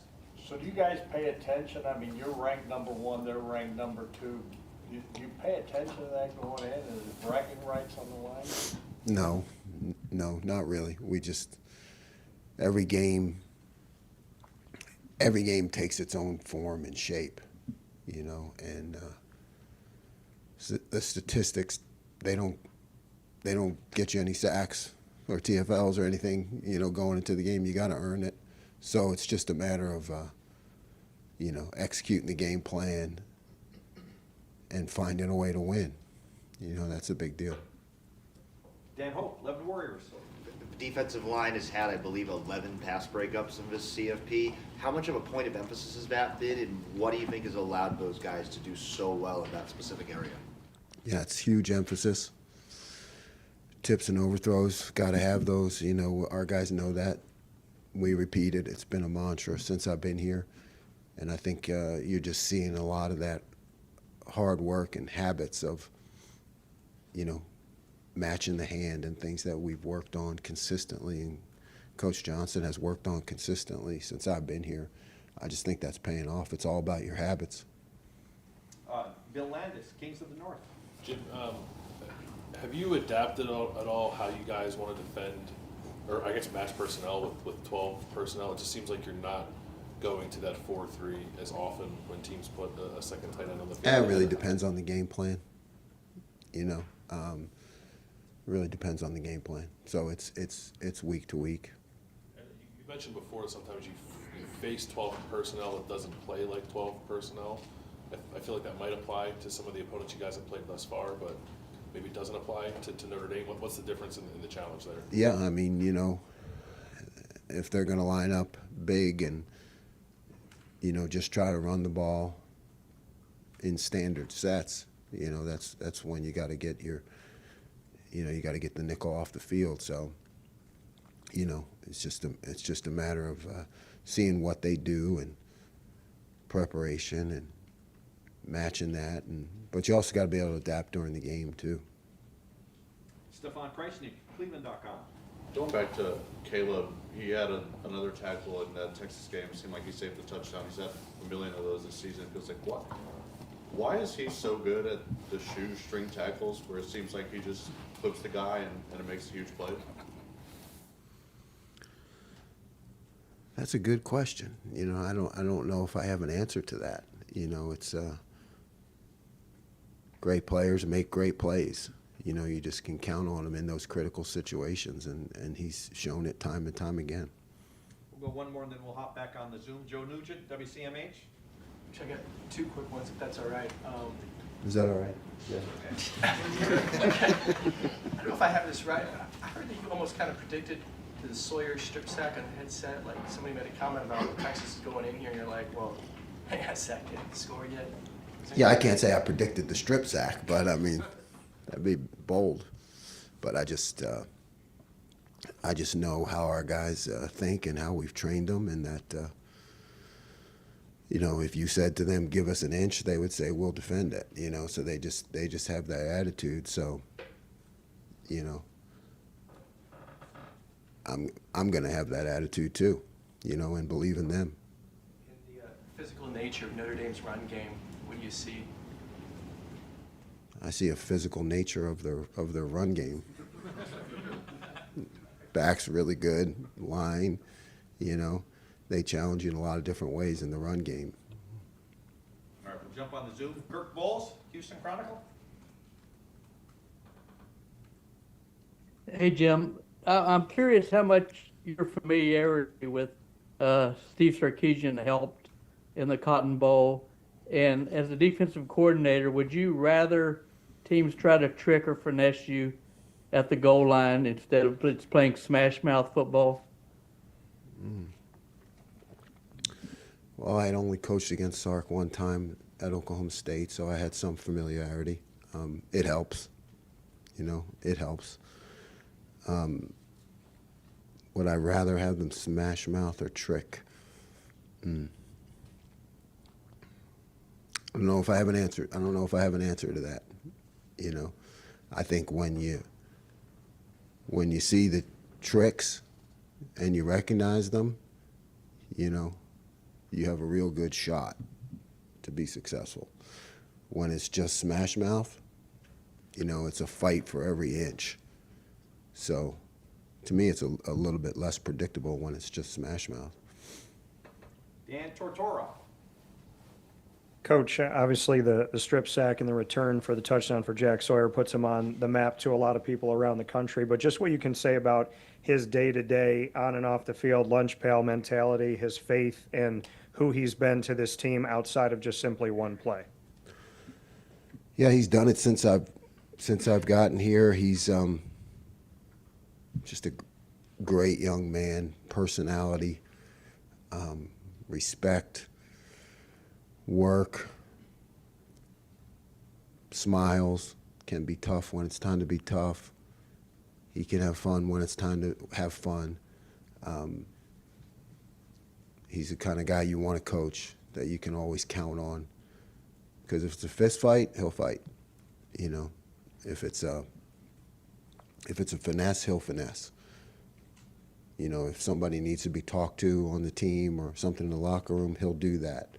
Speaker 16: So do you guys pay attention? I mean, you're ranked number 1, they're ranked number 2. Do you pay attention to that going in? Is it bragging rights on the line?
Speaker 7: No, not really. We just every game takes its own form and shape, you know, and the statistics, they don't get you any sacks or TFLs or anything, you know, going into the game. You got to earn it. So it's just a matter of you know, executing the game plan and finding a way to win. You know, that's a big deal.
Speaker 2: Dan Hope, Lebanon Warriors.
Speaker 4: The defensive line has had, I believe, 11 pass breakups in this CFP. How much of a point of emphasis has that been, and what do you think has allowed those guys to do so well in that specific area?
Speaker 7: Yeah, it's huge emphasis. Tips and overthrows, got to have those. You know, our guys know that. We repeat it. It's been a mantra since I've been here. And I think you're just seeing a lot of that hard work and habits of, you know, matching the hand and things that we've worked on consistently, and Coach Johnson has worked on consistently since I've been here. I just think that's paying off. It's all about your habits.
Speaker 2: Bill Landis, Kings of the North.
Speaker 3: Jim, have you adapted at all how you guys want to defend, or I guess match personnel with 12 personnel? It just seems like you're not going to that 4-3 as often when teams put a second tight end on the field.
Speaker 7: It really depends on the game plan. You know, really depends on the game plan. So it's week to week.
Speaker 3: And you mentioned before sometimes you face 12 personnel that doesn't play like 12 personnel. I feel like that might apply to some of the opponents you guys have played thus far, but maybe it doesn't apply to Notre Dame. What's the difference in the challenge there?
Speaker 7: Yeah, I mean, you know, if they're going to line up big and, you know, just try to run the ball in standard sets, you know, that's when you got to get your, you know, you got to get the nickel off the field. So, you know, it's just a matter of seeing what they do and preparation and matching that, but you also got to be able to adapt during the game too.
Speaker 2: Stefan Kreisnig, Cleveland.com.
Speaker 23: Going back to Caleb, he had another tackle in that Texas game. It seemed like he saved the touchdown. He's had a million of those this season. It feels like, what? Why is he so good at the shoestring tackles where it seems like he just clips the guy and it makes a huge play?
Speaker 7: That's a good question. You know, I don't know if I have an answer to that. You know, it's great players make great plays. You know, you just can count on him in those critical situations, and he's shown it time and time again.
Speaker 2: We'll go one more and then we'll hop back on the Zoom. Joe Nugent, WCMH.
Speaker 22: I got two quick ones, if that's all right.
Speaker 7: Is that all right? Yeah.
Speaker 22: I don't know if I have this right. I heard that you almost kind of predicted the Sawyer strip sack on the headset. Like somebody made a comment about Texas is going in here, and you're like, well, hang on a second, didn't score yet.
Speaker 7: Yeah, I can't say I predicted the strip sack, but I mean, that'd be bold. But I just know how our guys think and how we've trained them, and that, you know, if you said to them, give us an inch, they would say, we'll defend it, you know, so they just have that attitude. So, you know, I'm going to have that attitude too, you know, and believe in them.
Speaker 22: In the physical nature of Notre Dame's run game, what do you see?
Speaker 7: I see a physical nature of their run game. Back's really good, line, you know. They challenge you in a lot of different ways in the run game.
Speaker 2: All right, we'll jump on the Zoom. Kirk Bowles, Houston Chronicle.
Speaker 17: Hey, Jim. I'm curious how much your familiarity with Steve Sarkisian helped in the Cotton Bowl. And as a defensive coordinator, would you rather teams try to trick or finesse you at the goal line instead of playing smash mouth football?
Speaker 7: Well, I had only coached against Sark one time at Oklahoma State, so I had some familiarity. It helps, you know, it helps. Would I rather have them smash mouth or trick? I don't know if I have an answer. I don't know if I have an answer to that. You know, I think when you see the tricks and you recognize them, you know, you have a real good shot to be successful. When it's just smash mouth, you know, it's a fight for every inch. So to me, it's a little bit less predictable when it's just smash mouth.
Speaker 2: Dan Tortora.
Speaker 18: Coach, obviously the strip sack and the return for the touchdown for Jack Sawyer puts him on the map to a lot of people around the country. But just what you can say about his day-to-day on and off the field lunch pail mentality, his faith, and who he's been to this team outside of just simply one play.
Speaker 7: Yeah, he's done it since I've gotten here. He's just a great young man, personality, respect, work, smiles, can be tough when it's time to be tough. He can have fun when it's time to have fun. He's the kind of guy you want to coach, that you can always count on. Because if it's a fist fight, he'll fight. You know, if it's a finesse, he'll finesse. You know, if somebody needs to be talked to on the team or something in the locker room, he'll do that.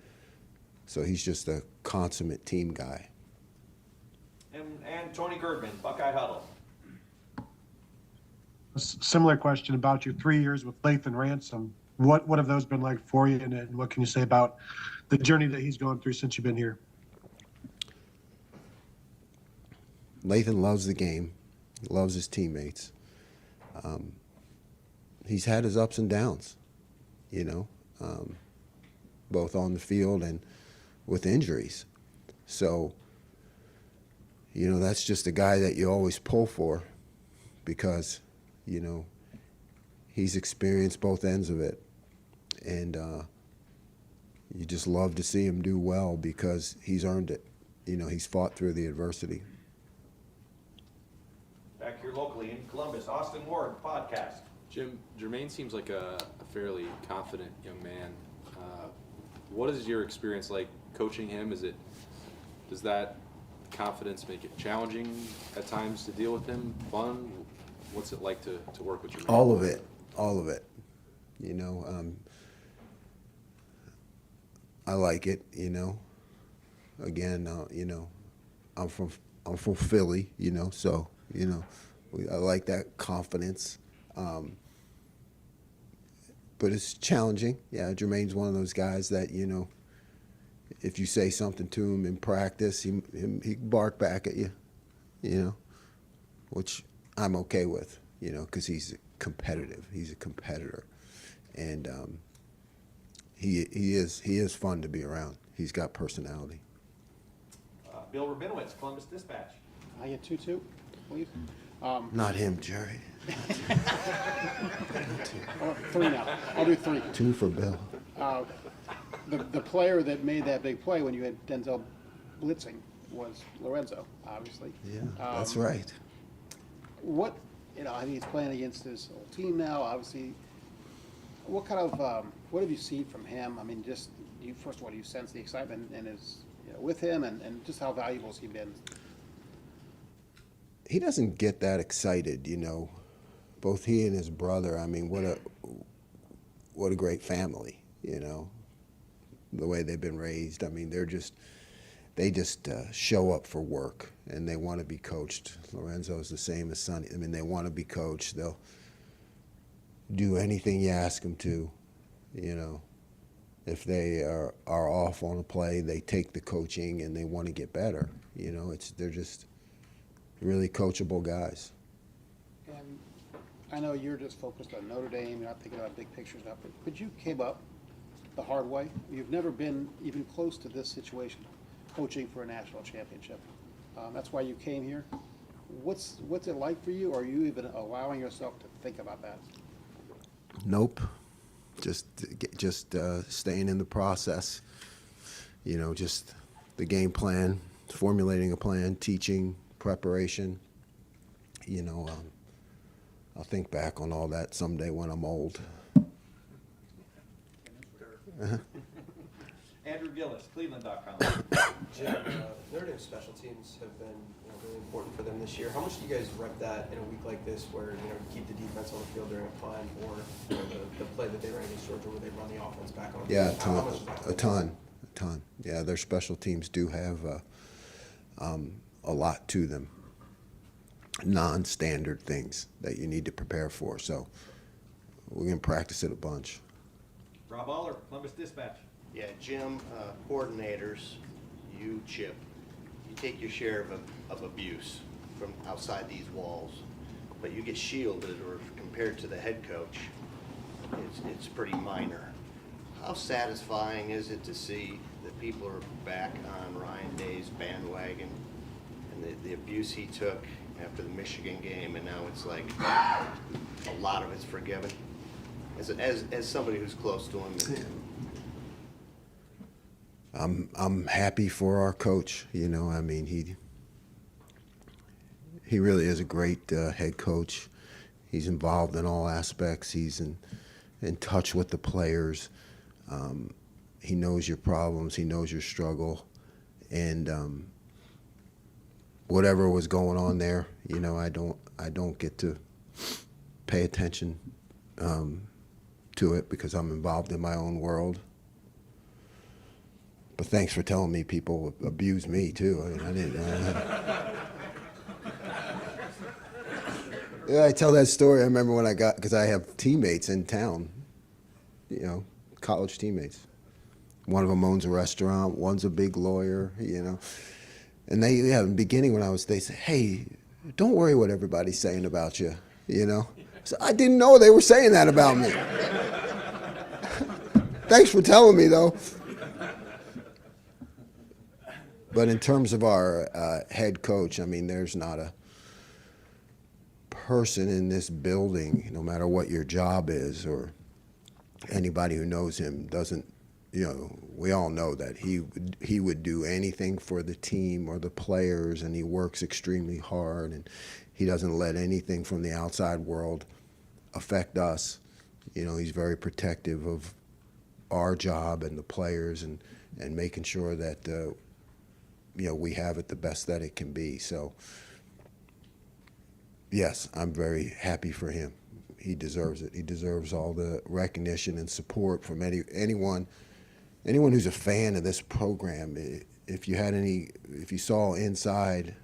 Speaker 7: So he's just a consummate team guy.
Speaker 2: And Tony Girdman, Buckeye Huddle.
Speaker 21: Similar question about your 3 years with Lathan Ransom. What have those been like for you, and what can you say about the journey that he's gone through since you've been here?
Speaker 7: Lathan loves the game, loves his teammates. He's had his ups and downs, you know, both on the field and with injuries. So, you know, that's just a guy that you always pull for because, you know, he's experienced both ends of it. And you just love to see him do well because he's earned it. You know, he's fought through the adversity.
Speaker 2: Back here locally in Columbus, Austin Ward, podcast.
Speaker 1: Jim, Jermaine seems like a fairly confident young man. What is your experience like coaching him? Does that confidence make it challenging at times to deal with him? Fun? What's it like to work with Jermaine?
Speaker 7: All of it. You know, I like it. You know, again, you know, I'm from Philly. You know, so you know, I like that confidence. But it's challenging. Yeah, Jermaine's one of those guys that, you know, if you say something to him in practice, he can bark back at you, you know, which I'm okay with, you know, because he's competitive. He's a competitor. And he is fun to be around. He's got personality.
Speaker 2: Bill Rabinowitz, Columbus Dispatch.
Speaker 5: I get 2-2, please.
Speaker 7: Not him, Jerry.
Speaker 5: Oh, 3 now. I'll do 3.
Speaker 7: 2 for Bill.
Speaker 5: The player that made that big play when you had Denzel blitzing was Lorenzo, obviously.
Speaker 7: Yeah, that's right.
Speaker 5: What, you know, I think he's playing against his old team now, obviously. What kind of, what have you seen from him? I mean, just, first of all, do you sense the excitement and his, you know, with him, and just how valuable has he been?
Speaker 7: He doesn't get that excited, you know. Both he and his brother, I mean, what a great family, you know. The way they've been raised. I mean, they just show up for work and they want to be coached. Lorenzo's the same as Sonny. I mean, they want to be coached. They'll do anything you ask them to, you know. If they are off on a play, they take the coaching and they want to get better. You know, they're just really coachable guys.
Speaker 5: And I know you're just focused on Notre Dame, you're not thinking about big pictures now, but you came up the hard way. You've never been even close to this situation, coaching for a national championship. That's why you came here. What's it like for you? Are you even allowing yourself to think about that?
Speaker 7: Nope. Just staying in the process. You know, just the game plan, formulating a plan, teaching, preparation. You know, I'll think back on all that someday when I'm old.
Speaker 2: Andrew Gillis, Cleveland.com.
Speaker 14: Jim, Notre Dame special teams have been really important for them this year. How much do you guys rep that in a week like this where, you keep the defense on the field during a punt, or the play that they ran against Georgia where they run the offense back on the
Speaker 7: Yeah,
Speaker 14: field?
Speaker 7: a ton. Yeah, their special teams do have a lot to them. Non-standard things that you need to prepare for. So we're going to practice it a bunch.
Speaker 2: Rob Aller, Columbus Dispatch.
Speaker 4: Yeah, Jim, coordinators, you, Chip, you take your share of abuse from outside these walls, but you get shielded, or compared to the head coach, it's pretty minor. How satisfying is it to see that people are back on Ryan Day's bandwagon, and the abuse he took after the Michigan game, and now it's like a lot of it's forgiven? As somebody who's close to him.
Speaker 7: I'm happy for our coach. You know, I mean, he really is a great head coach. He's involved in all aspects. He's in touch with the players. He knows your problems. He knows your struggle, and whatever was going on there, you know, I don't get to pay attention to it because I'm involved in my own world. But thanks for telling me people abuse me too. I mean, I didn't. Yeah, I tell that story. I remember when because I have teammates in town, you know, college teammates. One of them owns a restaurant. One's a big lawyer, you know. And in the beginning when they say, hey, don't worry what everybody's saying about you, you know. So I didn't know they were saying that about me. Thanks for telling me, though. But in terms of our head coach, I mean, there's not a person in this building, no matter what your job is, or anybody who knows him doesn't, you know, we all know that he would do anything for the team or the players, and he works extremely hard, and he doesn't let anything from the outside world affect us. You know, he's very protective of our job and the players, and making sure that you know, we have it the best that it can be. So yes, I'm very happy for him. He deserves it. He deserves all the recognition and support from anyone who's a fan of this program. If you saw inside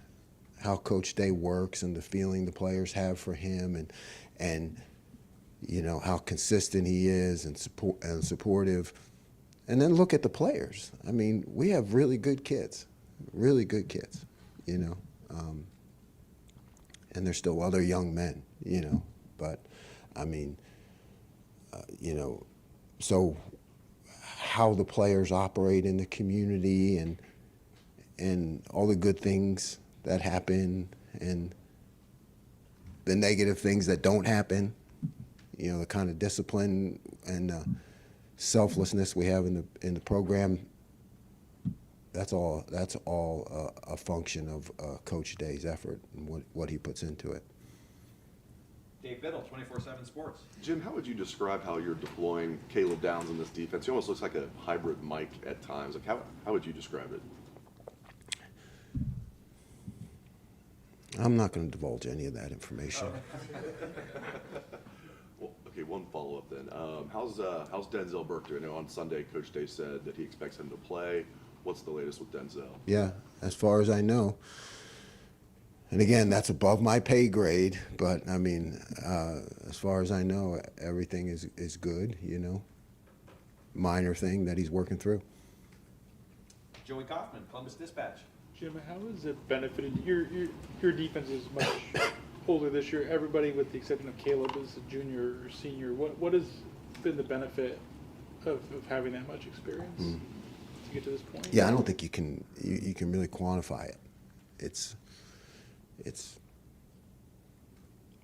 Speaker 7: how Coach Day works and the feeling the players have for him, and you know how consistent he is and supportive, and then look at the players. I mean, we have really good kids, you know, and there's still other young men, you know, but I mean, you know, so how the players operate in the community, and all the good things that happen and the negative things that don't happen, you know, the kind of discipline and selflessness we have in the program. That's all a function of Coach Day's effort and what he puts into it.
Speaker 2: Dave Biddle, 24/7 Sports.
Speaker 6: Jim, how would you describe how you're deploying Caleb Downs in this defense? He almost looks like a hybrid Mike at times. Like how would you describe it?
Speaker 7: I'm not going to divulge any of that information.
Speaker 6: Well, okay, one follow-up then. How's Denzel Burke doing? I know on Sunday, Coach Day said that he expects him to play. What's the latest with Denzel?
Speaker 7: Yeah, as far as I know. And again, that's above my pay grade, but I mean, as far as I know, everything is good, you know. Minor thing that he's working through.
Speaker 2: Joey Kaufman, Columbus Dispatch.
Speaker 19: Jim, how has it benefited your defense is much older this year? Everybody, with the exception of Caleb, is a junior or senior. What has been the benefit of having that much experience to get to this point?
Speaker 7: Yeah, I don't think you can really quantify it. It's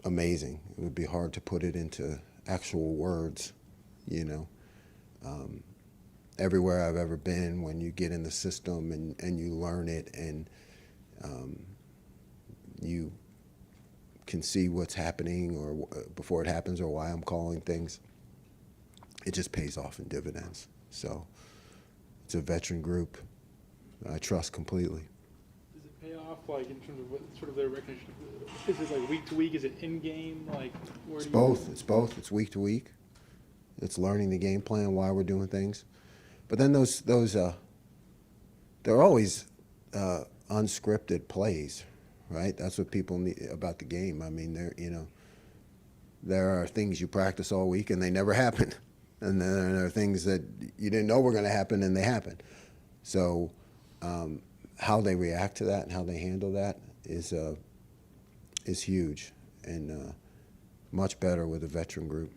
Speaker 7: amazing. It would be hard to put it into actual words, you know. Everywhere I've ever been, when you get in the system and you learn it, and you can see what's happening or before it happens, or why I'm calling things, it just pays off in dividends. So it's a veteran group I trust completely.
Speaker 19: Does it pay off, like, in terms of what sort of their recognition? Is it like week to week? Is it in game? Like, where
Speaker 7: It's
Speaker 19: do
Speaker 7: both. It's both. It's week to week. It's learning the game plan, why we're doing things. But then those they're always unscripted plays, right? That's what people need about the game. I mean, there are things you practice all week and they never happen, and then there are things that you didn't know were going to happen and they happen. So how they react to that and how they handle that is huge, and much better with a veteran group.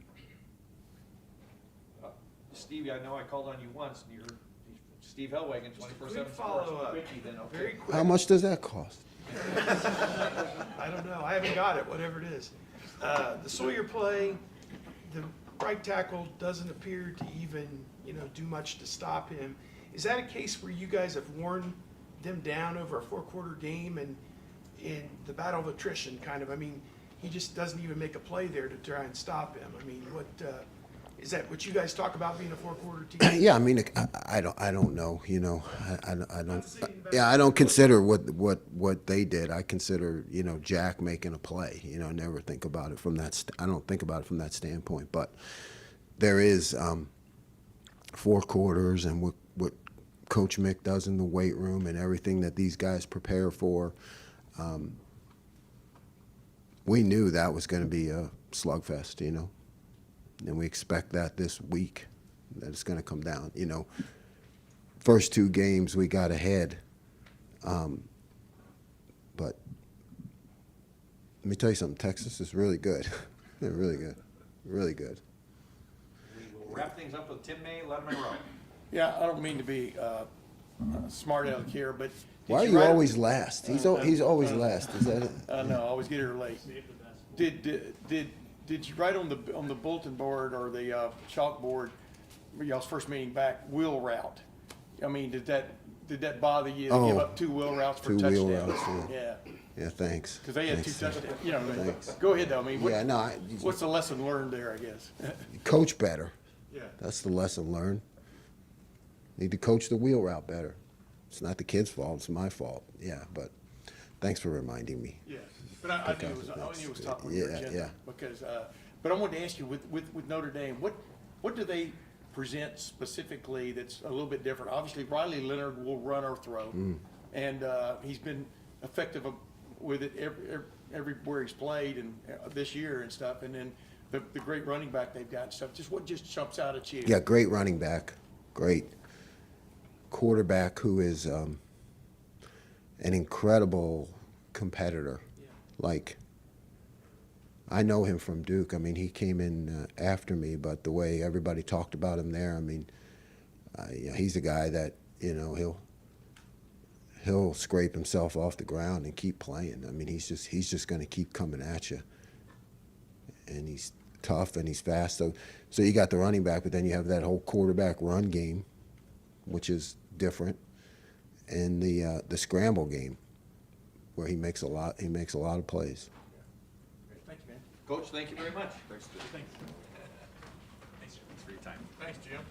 Speaker 2: Stevie, I know I called on you once, and you're Steve Hellwagen, 24/7
Speaker 22: Quick
Speaker 2: Sports.
Speaker 22: follow-up.
Speaker 2: Quickie then, okay.
Speaker 22: Very quick.
Speaker 7: How much does that cost?
Speaker 22: I don't know. I haven't got it, whatever it is. The Sawyer play, the right tackle doesn't appear to even, do much to stop him. Is that a case where you guys have worn them down over a 4-quarter game, and in the battle of attrition, kind of? I mean, he just doesn't even make a play there to try and stop him. I mean, is that what you guys talk about, being a 4-quarter team?
Speaker 7: Yeah, I mean, I don't know. I don't. Yeah, I don't consider what they did. I consider Jack making a play. Never think about it from that. I don't think about it from that standpoint. But there is 4 quarters, and what Coach Mick does in the weight room, and everything that these guys prepare for. We knew that was going to be a slugfest, and we expect that this week, that it's going to come down. First 2 games we got ahead, but let me tell you something. Texas is really good. They're really good, really good.
Speaker 2: We will wrap things up with Tim May, Latimer Roy.
Speaker 20: Yeah, I don't mean to be smart aleck here, but
Speaker 7: Why are
Speaker 12: you
Speaker 7: you
Speaker 12: write-
Speaker 7: always last? He's always last. Is that it?
Speaker 12: I know, I always get here late. Did you write on the bulletin board or the chalkboard, y'all's first meeting back, wheel route? I mean, did that bother you to give
Speaker 7: Oh,
Speaker 12: up 2 wheel routes for
Speaker 7: 2
Speaker 12: touchdowns?
Speaker 7: wheel routes, yeah.
Speaker 12: Yeah.
Speaker 7: Yeah, thanks.
Speaker 12: Because they had 2
Speaker 7: Thanks.
Speaker 12: touchdowns, you know,
Speaker 7: Thanks.
Speaker 12: go ahead though, I mean,
Speaker 7: Yeah, no,
Speaker 12: what's the lesson learned there, I guess?
Speaker 7: Coach better.
Speaker 12: Yeah.
Speaker 7: That's the lesson learned. Need to coach the wheel route better. It's not the kid's fault, it's my fault. Yeah, but thanks for reminding me.
Speaker 12: Yeah, but I knew it was top on your
Speaker 7: Yeah,
Speaker 12: agenda.
Speaker 7: yeah.
Speaker 12: Because, but I wanted to ask you, with Notre Dame, what do they present specifically that's a little bit different? Obviously, Riley Leonard will run or throw, and he's been effective with it everywhere he's played and this year and stuff. And then the great running back they've got and stuff. Just what just jumps out at you?
Speaker 7: Yeah, great running back, great quarterback who is an incredible competitor. Like, I know him from Duke. I mean, he came in after me, but the way everybody talked about him there, I mean, yeah, he's a guy that, you know, he'll scrape himself off the ground and keep playing. I mean, he's just going to keep coming at you. And he's tough and he's fast. So you got the running back, but then you have that whole quarterback run game, which is different, and the scramble game, where he makes a lot of plays.
Speaker 2: Thank you, man. Coach, thank you very much.
Speaker 3: Thanks, Jim.
Speaker 2: Thanks for your time.
Speaker 12: Thanks, Jim.